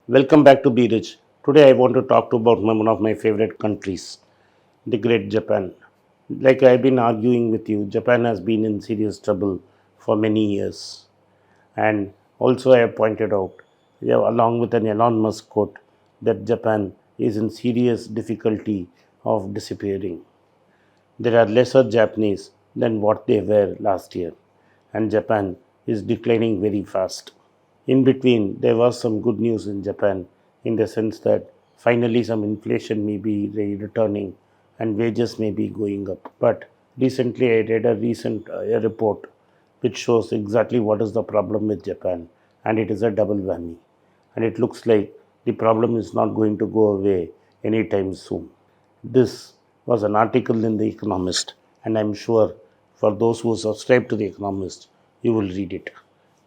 Welcome back to Be Rich. Today I want to talk about one of my favorite countries, the great Japan. Like I've been arguing with you, Japan has been in serious trouble for many years. And also I have pointed out, along with an Elon Musk quote, that Japan is in serious difficulty of disappearing. There are lesser Japanese than what they were last year, and Japan is declining very fast. In between, there was some good news in Japan in the sense that finally some inflation may be returning and wages may be going up. But recently, I read a recent report which shows exactly what is the problem with Japan, and it is a double whammy. And it looks like the problem is not going to go away anytime soon. This was an article in The Economist, and I'm sure for those who subscribe to The Economist, you will read it.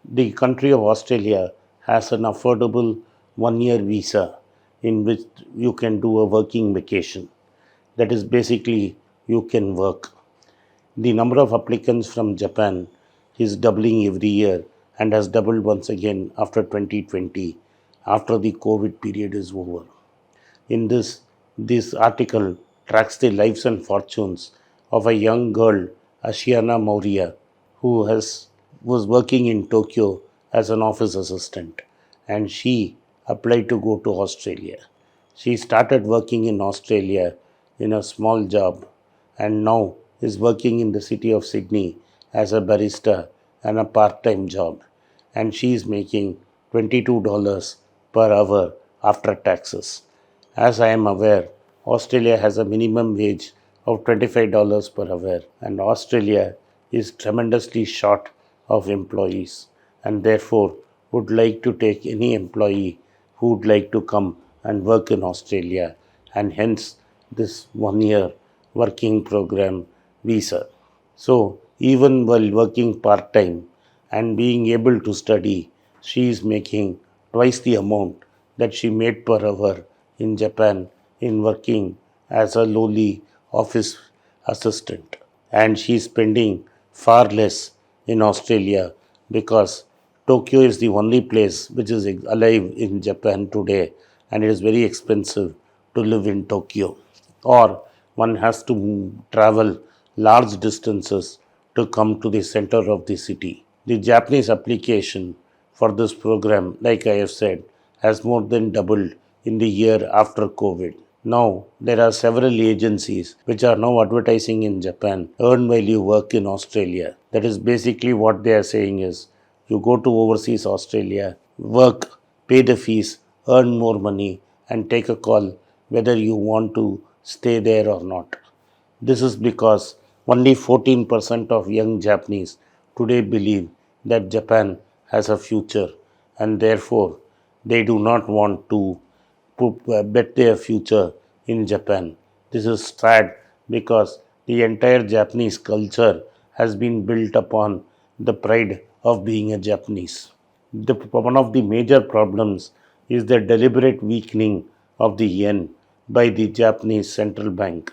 The country of Australia has an affordable 1 year visa in which you can do a working vacation. That is basically you can work. The number of applicants from Japan is doubling every year and has doubled once again after 2020, after the COVID period is over. In this article tracks the lives and fortunes of a young girl, Ashiana Maurya, who was working in Tokyo as an office assistant, and she applied to go to Australia. She started working in Australia in a small job and now is working in the city of Sydney as a barista and a part-time job, and she is making $22 per hour after taxes. As I am aware, Australia has a minimum wage of $25 per hour, and Australia is tremendously short of employees and therefore would like to take any employee who would like to come and work in Australia, and hence this 1 year working program visa. So, even while working part time and being able to study, she is making twice the amount that she made per hour in Japan in working as a lowly office assistant. And she is spending far less in Australia because Tokyo is the only place which is alive in Japan today, and it is very expensive to live in Tokyo. Or one has to travel large distances to come to the center of the city. The Japanese application for this program, like I have said, has more than doubled in the year after COVID. Now, there are several agencies which are now advertising in Japan, earn while you work in Australia. That is basically what they are saying is you go to overseas Australia, work, pay the fees, earn more money, and take a call whether you want to stay there or not. This is because only 14% of young Japanese today believe that Japan has a future, and therefore they do not want to bet their future in Japan. This is sad because the entire Japanese culture has been built upon the pride of being a Japanese. One of the major problems is the deliberate weakening of the yen by the Japanese central bank.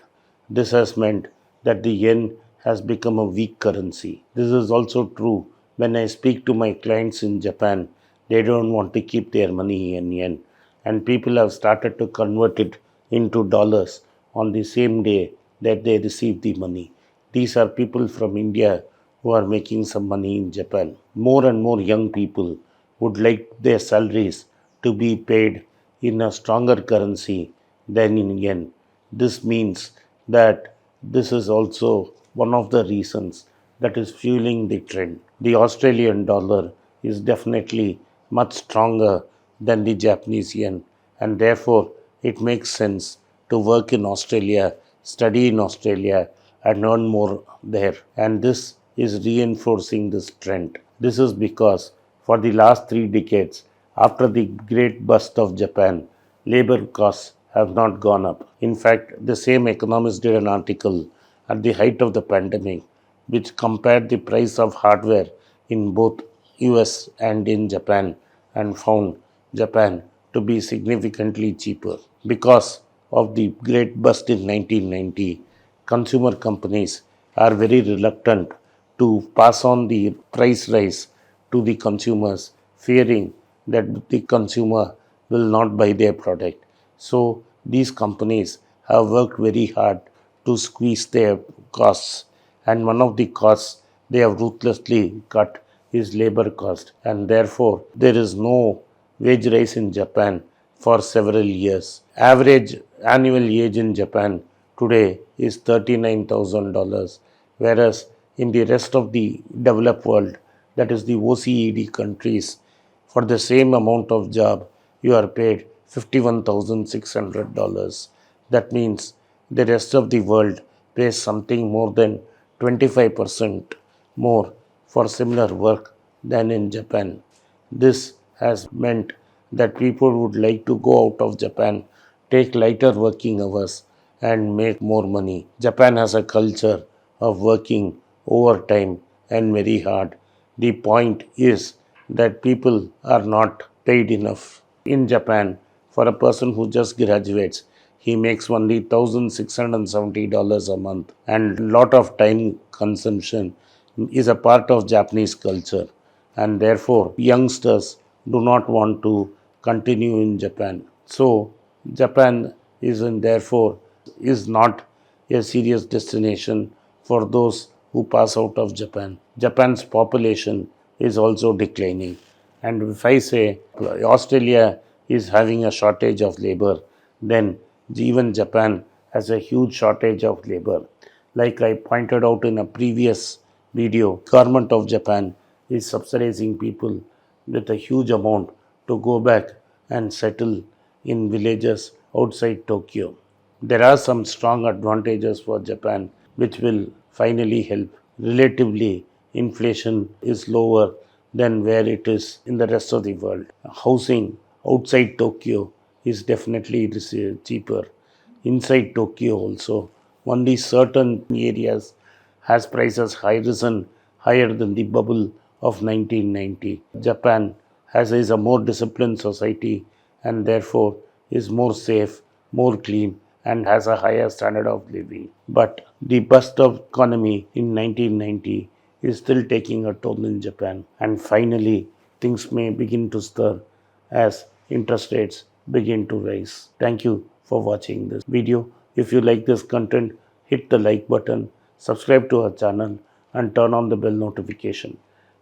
This has meant that the yen has become a weak currency. This is also true when I speak to my clients in Japan. They don't want to keep their money in yen, and people have started to convert it into dollars on the same day that they receive the money. These are people from India who are making some money in Japan. More and more young people would like their salaries to be paid in a stronger currency than in yen. This means that this is also one of the reasons that is fueling the trend. The Australian dollar is definitely much stronger than the Japanese yen, and therefore it makes sense to work in Australia, study in Australia, and earn more there. And this is reinforcing this trend. This is because for the last 3 decades, after the great bust of Japan, labor costs have not gone up. In fact, the same economist did an article at the height of the pandemic which compared the price of hardware in both US and in Japan and found Japan to be significantly cheaper. Because of the great bust in 1990, consumer companies are very reluctant to pass on the price rise to the consumers, fearing that the consumer will not buy their product. So these companies have worked very hard to squeeze their costs, and one of the costs they have ruthlessly cut is labor cost, and therefore there is no wage rise in Japan for several years. Average annual age in Japan today is $39,000, whereas in the rest of the developed world, that is the OECD countries, for the same amount of job, you are paid $51,600. That means the rest of the world pays something more than 25% more for similar work than in Japan. This has meant that people would like to go out of Japan, take lighter working hours, and make more money. Japan has a culture of working overtime and very hard. The point is that people are not paid enough. In Japan, for a person who just graduates, he makes only $1,670 a month, and a lot of time consumption is a part of Japanese culture, and therefore youngsters do not want to continue in Japan. So Japan therefore is not a serious destination for those who pass out of Japan. Japan's population is also declining. And if I say Australia is having a shortage of labor, then even Japan has a huge shortage of labor. Like I pointed out in a previous video, government of Japan is subsidizing people with a huge amount to go back and settle in villages outside Tokyo. There are some strong advantages for Japan which will finally help. Relatively, inflation is lower than where it is in the rest of the world. Housing outside Tokyo is definitely cheaper. Inside Tokyo also, only certain areas has prices risen higher than the bubble of 1990. Japan is a more disciplined society and therefore is more safe, more clean, and has a higher standard of living. But the bust of economy in 1990 is still taking a toll in Japan. And finally, things may begin to stir as interest rates begin to rise. Thank you for watching this video. If you like this content, hit the like button, subscribe to our channel, and turn on the bell notification.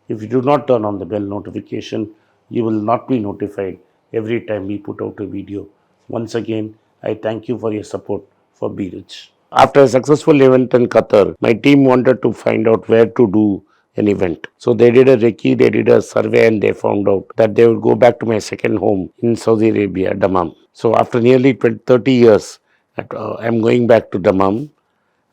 If you do not turn on the bell notification, you will not be notified every time we put out a video. Once again, I thank you for your support for Be Rich. After a successful event in Qatar, my team wanted to find out where to do an event. So they did a recce, they did a survey, and they found out that they would go back to my second home in Saudi Arabia, Dammam. So after nearly 30 years, I'm going back to Dammam.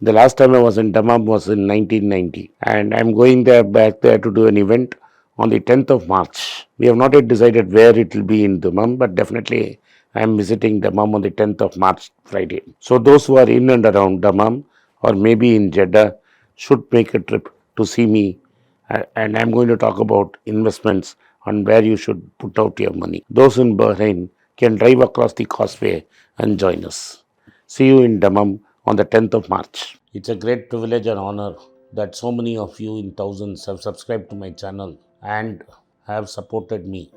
The last time I was in Dammam was in 1990, and I'm going back there to do an event on the 10th of March. We have not yet decided where it will be in Dammam, but definitely I am visiting Dammam on the 10th of March, Friday. So those who are in and around Dammam or maybe in Jeddah should make a trip to see me, and I'm going to talk about investments on where you should put out your money. Those in Bahrain can drive across the causeway and join us. See you in Dammam on the 10th of March. It's a great privilege and honor that so many of you in thousands have subscribed to my channel and have supported me.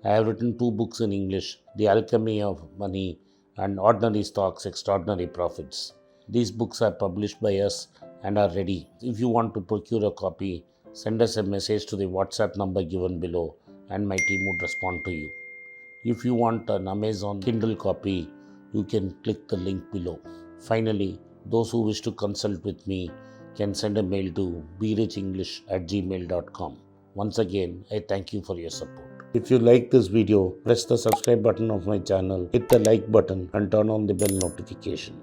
I have written 2 books in English, The Alchemy of Money and Ordinary Stocks, Extraordinary Profits. These books are published by us and are ready. If you want to procure a copy, send us a message to the WhatsApp number given below and my team would respond to you. If you want an Amazon Kindle copy, you can click the link below. Finally, those who wish to consult with me can send a mail to berichenglish@gmail.com. Once again, I thank you for your support. If you like this video, press the subscribe button of my channel, hit the like button and turn on the bell notification.